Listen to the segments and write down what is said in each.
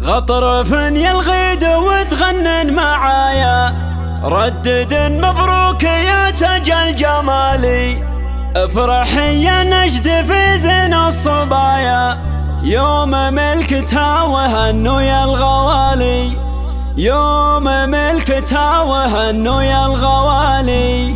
غطرفن يلغيد وتغنن معايا، ردد مبروك يا تاج الجمالي، افرحي يا نجد في زين الصبايا، يوم ملكتها وهنوا يا الغوالي، يوم ملكتها وهنوا يا الغوالي.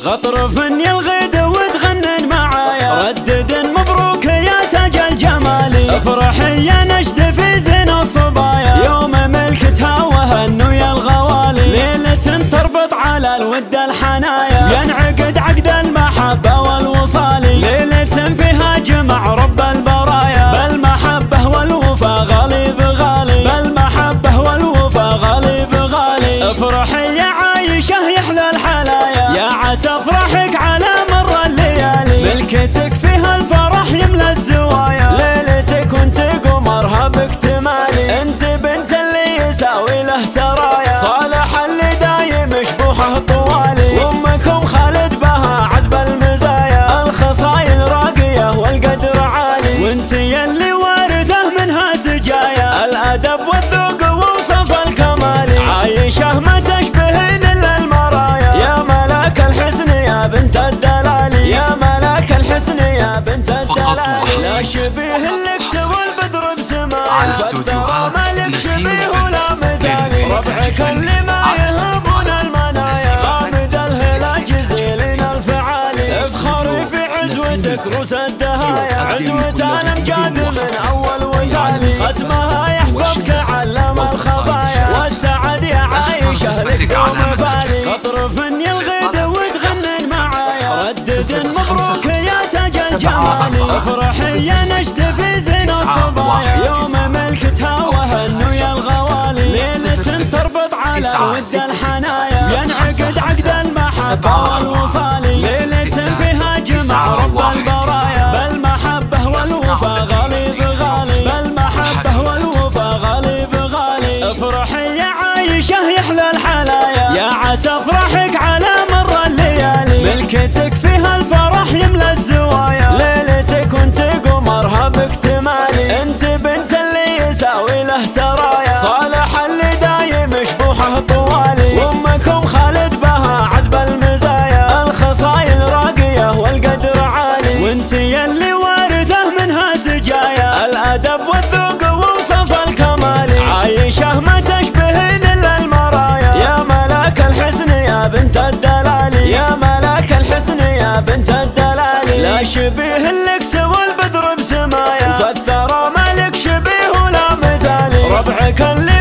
غطرفن يلغيد وتغنن معايا، ردد مبروك يا تاج الجمالي، افرحي يا نجد في زين الصبايا، يوم ملكتها وهنوا يا الغوالي. ليلة تربط على الود الحنايا، ينعقد عقد المحبة والوصال، ليلة فيها جمع رب البرايا، بالمحبة والوفا غالي بغالي، بالمحبة والوفا غالي بغالي. افرحي يا عايشة يحلى الحلايا، يا عسى افرحك على مر الليالي، ملكتك فيها الفرح يملى الزوايا، ليلتك وانت قمرها باكتمالي، انت بنت اللي يساوي له سرايا، صالح اللي دايم شبوحه طوالي، وامكم خالد بها عذب المزايا، الخصايل راقية والقدر عالي، وانت يلي وارثه منها سجايا، الادب والذوق ووصف الكمالي، عايشة ما تشبهين الا المرايا، يا ملاك الحسن يا بنت الدلالي، يا ملاك الحسن يا بنت الدلالي، لا شبيه لك سوى البدر بسماء، فالثرى مالك شبيه ولا مثالي، ربعك اللي ما يهمون المنايا، غامد الهلا جزيلين الفعالي، افخري في عزوتك روس الدهايا، عزوة الامجاد من اول وتالي، ختمها يحفظك علم الخفايا، والسعد يا عايشة لك دوم بالي. غطرفن يلغيد وتغنن معايا، ردد مبروك يا تاج الجمالي، افرحي يا نجد في زين الصبايا، يوم ملكتها وهنوا يا الغوالي، ليلة تربط على ود الحنايا، ينعقد عقد المحبة والوصال، ليلة فيها جمع رب البرايا، بالمحبة والوفا غالي بغالي، بالمحبة والوفا غالي بغالي. افرحي يا عايشة يحلى الحلايا، يا عسى افرحك على مر الليالي، ملكتك فيها الفرح يملى الزوايا، ليلتك وانت قمرها باكتمالي، انت بنت اللي يساوي له سرايا، صالح اللي دايم شبوحه طوالي، وامكم خالد بها عذب المزايا، الخصايل راقية والقدر عالي، وانت يلي وارثه منها سجايا، الادب والذوق ووصف الكمالي، عايشة ما تشبهين الا المرايا، يا ملاك الحسن يا بنت الدلالي، يا ملاك الحسن يا بنت الدلالي، لا شبيه لك سوى البدر بسمايا، فالثرى مالك شبيه ولا مثالي، ربعك اللي